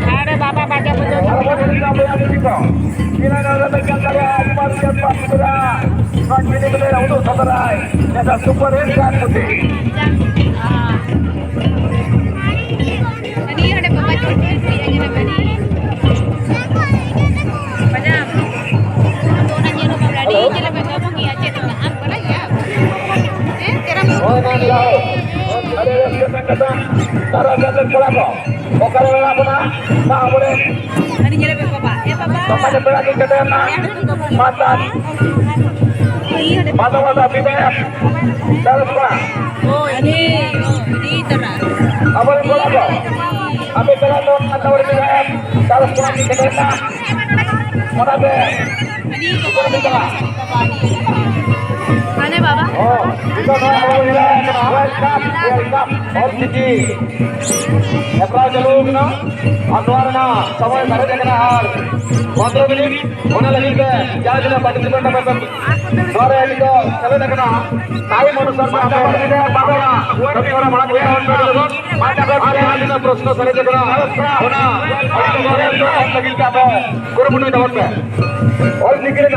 Ada Bapak baca super Tadi ada Bapak Jodoh yang ada tadi. Banyak. Orang yang lupa berani, jadi ngomong ya cek apa lagi ya? Kira ada yang kata cara kata kelapa. Okale apa na? Nah boleh. Tadi jadi Bapak. Ya Bapak. Bapak ada berani kata na? Mata. Mata bibir. Terus apa? Oh ini terang. Apa yang kelapa? Apa kalau tu atau bibir? Terus apa kata na? Mana be? Tadi Bapak. Mana Bapak? Oh, kita welcome. और जी एप्रा चलो ना अनवार ना समय भरे देखना हाल 15 minute होने लगी के क्या दिन पार्टिसिपेंट नंबर द्वारा ये तो चलो देखना टाइम अनुसार माता पर दे बाबा थोड़ा बड़ा गया माता पर दिन प्रश्न सरे देखना होना और तुम्हारे तो लगी क्या है गुरु मुनि डाउन पे और निकले